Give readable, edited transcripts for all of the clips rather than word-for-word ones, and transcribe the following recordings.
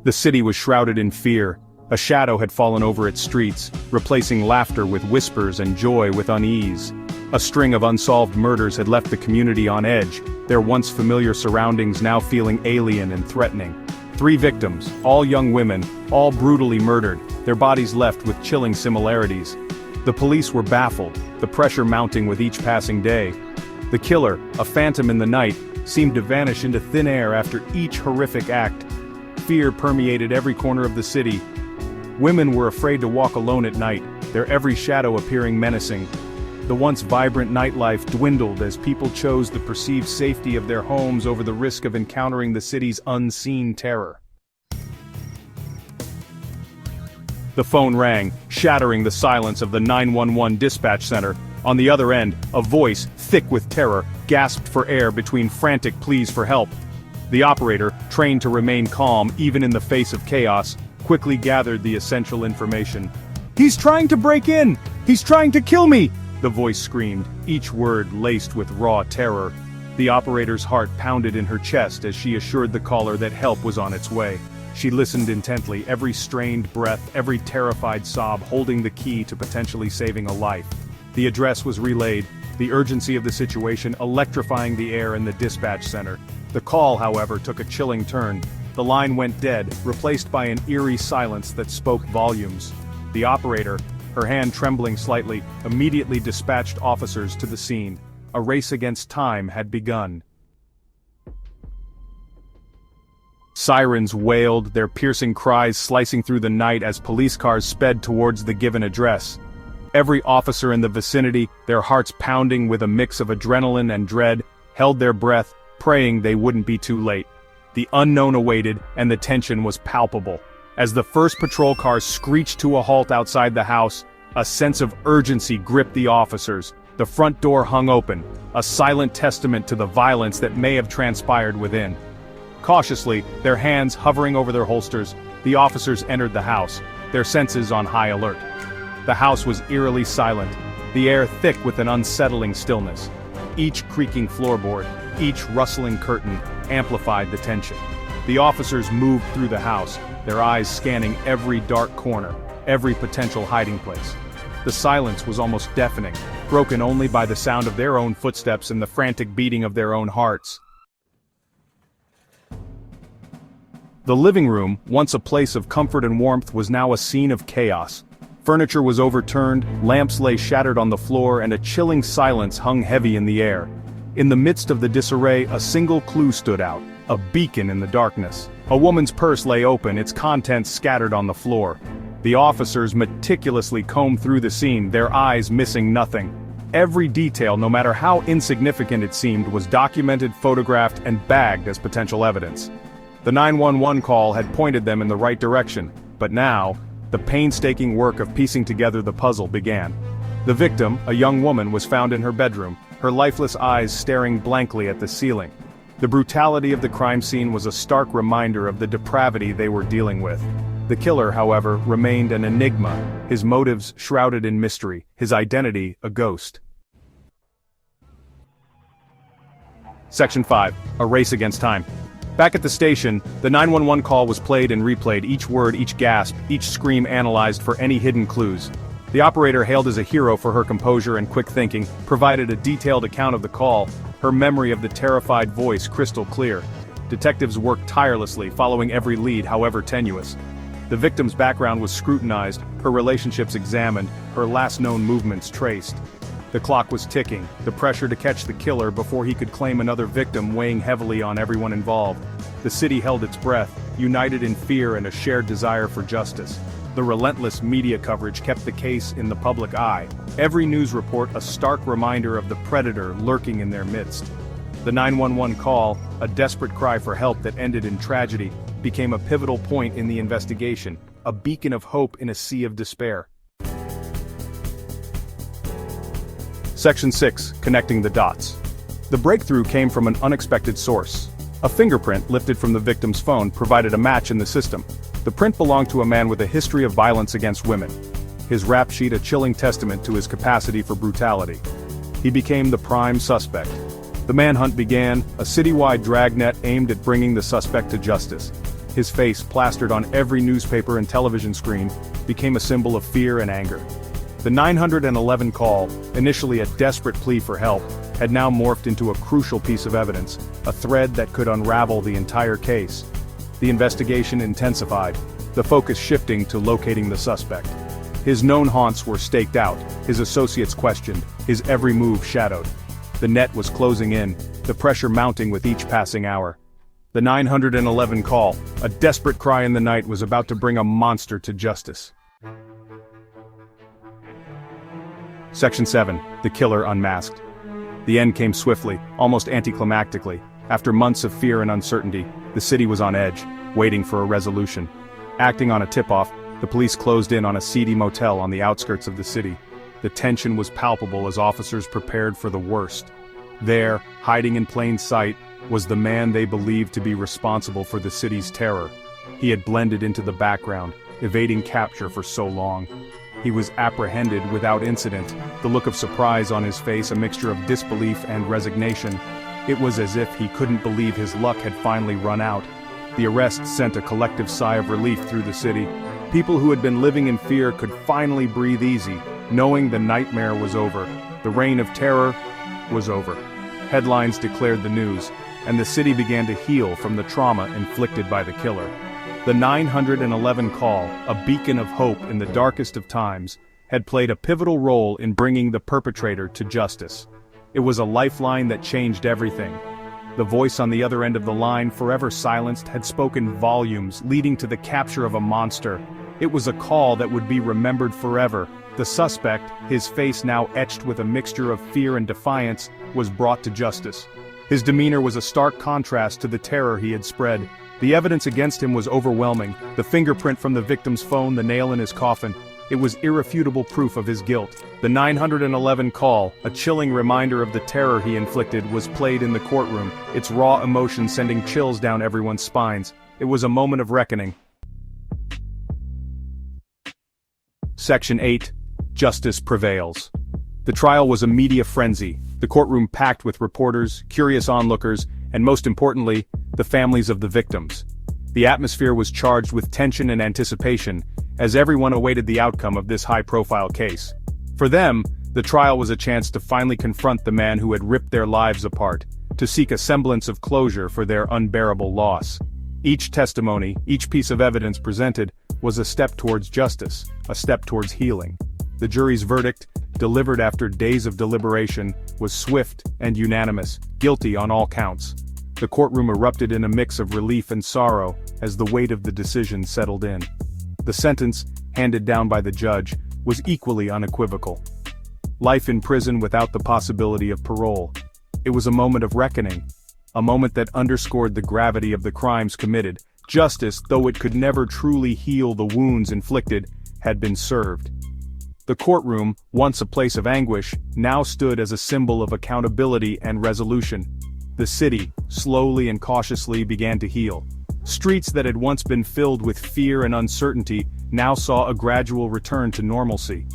The city was shrouded in fear. A shadow had fallen over its streets, replacing laughter with whispers and joy with unease. A string of unsolved murders had left the community on edge, their once familiar surroundings now feeling alien and threatening. 3 victims, all young women, all brutally murdered, their bodies left with chilling similarities. The police were baffled, the pressure mounting with each passing day. The killer, a phantom in the night, seemed to vanish into thin air after each horrific act. Fear permeated every corner of the city. Women were afraid to walk alone at night, their every shadow appearing menacing. The once vibrant nightlife dwindled as people chose the perceived safety of their homes over the risk of encountering the city's unseen terror. The phone rang, shattering the silence of the 911 dispatch center. On the other end, a voice, thick with terror, gasped for air between frantic pleas for help. The operator, trained to remain calm even in the face of chaos, quickly gathered the essential information. "He's trying to break in! He's trying to kill me!" the voice screamed, each word laced with raw terror. The operator's heart pounded in her chest as she assured the caller that help was on its way. She listened intently, every strained breath, every terrified sob holding the key to potentially saving a life. The address was relayed, the urgency of the situation electrifying the air in the dispatch center. The call, however, took a chilling turn. The line went dead, replaced by an eerie silence that spoke volumes. The operator, her hand trembling slightly, immediately dispatched officers to the scene. A race against time had begun. Sirens wailed, their piercing cries slicing through the night as police cars sped towards the given address. Every officer in the vicinity, their hearts pounding with a mix of adrenaline and dread, held their breath, praying they wouldn't be too late. The unknown awaited, and the tension was palpable. As the first patrol car screeched to a halt outside the house, a sense of urgency gripped the officers. The front door hung open, a silent testament to the violence that may have transpired within. Cautiously, their hands hovering over their holsters, the officers entered the house, their senses on high alert. The house was eerily silent, the air thick with an unsettling stillness. Each creaking floorboard, each rustling curtain, amplified the tension. The officers moved through the house, their eyes scanning every dark corner, every potential hiding place. The silence was almost deafening, broken only by the sound of their own footsteps and the frantic beating of their own hearts. The living room, once a place of comfort and warmth, was now a scene of chaos. Furniture was overturned, lamps lay shattered on the floor, and a chilling silence hung heavy in the air. In the midst of the disarray, a single clue stood out, a beacon in the darkness. A woman's purse lay open, its contents scattered on the floor. The officers meticulously combed through the scene, their eyes missing nothing. Every detail, no matter how insignificant it seemed, was documented, photographed, and bagged as potential evidence. The 911 call had pointed them in the right direction, but now, the painstaking work of piecing together the puzzle began. The victim, a young woman, was found in her bedroom, her lifeless eyes staring blankly at the ceiling. The brutality of the crime scene was a stark reminder of the depravity they were dealing with. The killer, however, remained an enigma, his motives shrouded in mystery, his identity a ghost. Section 5. A race against time. Back at the station, the 911 call was played and replayed, each word, each gasp, each scream analyzed for any hidden clues. The operator, hailed as a hero for her composure and quick thinking, provided a detailed account of the call, her memory of the terrified voice crystal clear. Detectives worked tirelessly, following every lead, however tenuous. The victim's background was scrutinized, her relationships examined, her last known movements traced. The clock was ticking, the pressure to catch the killer before he could claim another victim weighing heavily on everyone involved. The city held its breath, united in fear and a shared desire for justice. The relentless media coverage kept the case in the public eye, every news report a stark reminder of the predator lurking in their midst. The 911 call, a desperate cry for help that ended in tragedy, became a pivotal point in the investigation, a beacon of hope in a sea of despair. Section 6. Connecting the dots. The breakthrough came from an unexpected source. A fingerprint lifted from the victim's phone provided a match in the system. The print belonged to a man with a history of violence against women. His rap sheet a chilling testament to his capacity for brutality. He became the prime suspect. The manhunt began, a citywide dragnet aimed at bringing the suspect to justice. His face, plastered on every newspaper and television screen, became a symbol of fear and anger. The 911 call, initially a desperate plea for help, had now morphed into a crucial piece of evidence, a thread that could unravel the entire case. The investigation intensified, the focus shifting to locating the suspect. His known haunts were staked out, his associates questioned, his every move shadowed. The net was closing in, the pressure mounting with each passing hour. The 911 call, a desperate cry in the night, was about to bring a monster to justice. Section 7. The Killer Unmasked. The end came swiftly, almost anticlimactically. After months of fear and uncertainty, the city was on edge, waiting for a resolution. Acting on a tip-off, the police closed in on a seedy motel on the outskirts of the city. The tension was palpable as officers prepared for the worst. There, hiding in plain sight, was the man they believed to be responsible for the city's terror. He had blended into the background, evading capture for so long. He was apprehended without incident, the look of surprise on his face a mixture of disbelief and resignation. It was as if he couldn't believe his luck had finally run out. The arrest sent a collective sigh of relief through the city. People who had been living in fear could finally breathe easy, knowing the nightmare was over. The reign of terror was over. Headlines declared the news, and the city began to heal from the trauma inflicted by the killer. The 911 call, a beacon of hope in the darkest of times, had played a pivotal role in bringing the perpetrator to justice. It was a lifeline that changed everything. The voice on the other end of the line, forever silenced, had spoken volumes, leading to the capture of a monster. It was a call that would be remembered forever. The suspect, his face now etched with a mixture of fear and defiance, was brought to justice. His demeanor was a stark contrast to the terror he had spread. The evidence against him was overwhelming: the fingerprint from the victim's phone, the nail in his coffin. It was irrefutable proof of his guilt. The 911 call, a chilling reminder of the terror he inflicted, was played in the courtroom, its raw emotion sending chills down everyone's spines. It was a moment of reckoning. Section 8. Justice Prevails. The trial was a media frenzy, the courtroom packed with reporters, curious onlookers, and most importantly, the families of the victims. The atmosphere was charged with tension and anticipation, as everyone awaited the outcome of this high-profile case. For them, the trial was a chance to finally confront the man who had ripped their lives apart, to seek a semblance of closure for their unbearable loss. Each testimony, each piece of evidence presented, was a step towards justice, a step towards healing. The jury's verdict, delivered after days of deliberation, was swift and unanimous, guilty on all counts. The courtroom erupted in a mix of relief and sorrow as the weight of the decision settled in. The sentence, handed down by the judge, was equally unequivocal. Life in prison without the possibility of parole. It was a moment of reckoning, a moment that underscored the gravity of the crimes committed. Justice, though it could never truly heal the wounds inflicted, had been served. The courtroom, once a place of anguish, now stood as a symbol of accountability and resolution. The city, slowly and cautiously, began to heal. Streets that had once been filled with fear and uncertainty now saw a gradual return to normalcy.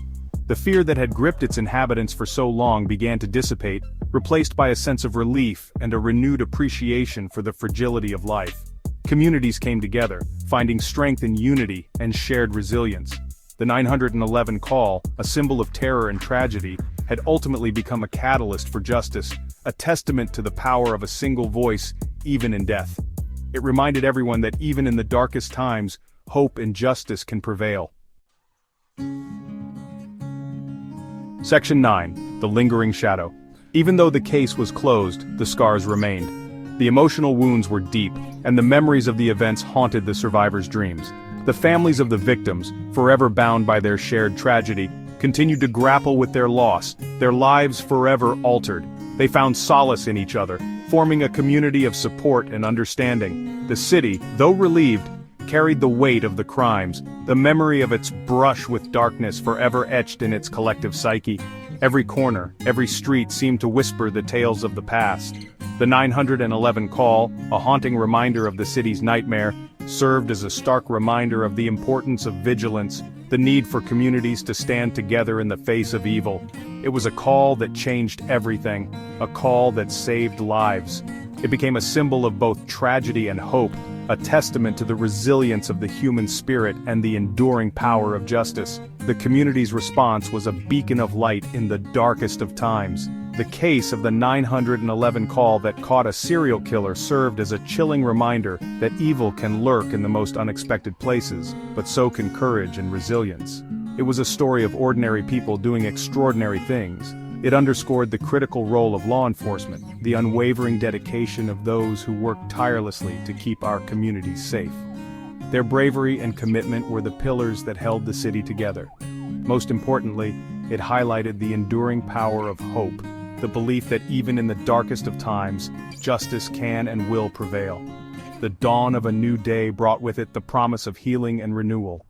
The fear that had gripped its inhabitants for so long began to dissipate, replaced by a sense of relief and a renewed appreciation for the fragility of life. Communities came together, finding strength in unity and shared resilience. The 911 call, a symbol of terror and tragedy, had ultimately become a catalyst for justice, a testament to the power of a single voice, even in death. It reminded everyone that even in the darkest times, hope and justice can prevail. Section 9. The Lingering Shadow. Even though the case was closed, the scars remained. The emotional wounds were deep, and the memories of the events haunted the survivors' dreams. The families of the victims, forever bound by their shared tragedy, continued to grapple with their loss, their lives forever altered. They found solace in each other, forming a community of support and understanding. The city, though relieved, carried the weight of the crimes, the memory of its brush with darkness forever etched in its collective psyche. Every corner, every street seemed to whisper the tales of the past. The 911 call, a haunting reminder of the city's nightmare, served as a stark reminder of the importance of vigilance, the need for communities to stand together in the face of evil. It was a call that changed everything, a call that saved lives. It became a symbol of both tragedy and hope, a testament to the resilience of the human spirit and the enduring power of justice. The community's response was a beacon of light in the darkest of times. The case of the 911 call that caught a serial killer served as a chilling reminder that evil can lurk in the most unexpected places, but so can courage and resilience. It was a story of ordinary people doing extraordinary things. It underscored the critical role of law enforcement, the unwavering dedication of those who work tirelessly to keep our communities safe. Their bravery and commitment were the pillars that held the city together. Most importantly, it highlighted the enduring power of hope, the belief that even in the darkest of times, justice can and will prevail. The dawn of a new day brought with it the promise of healing and renewal.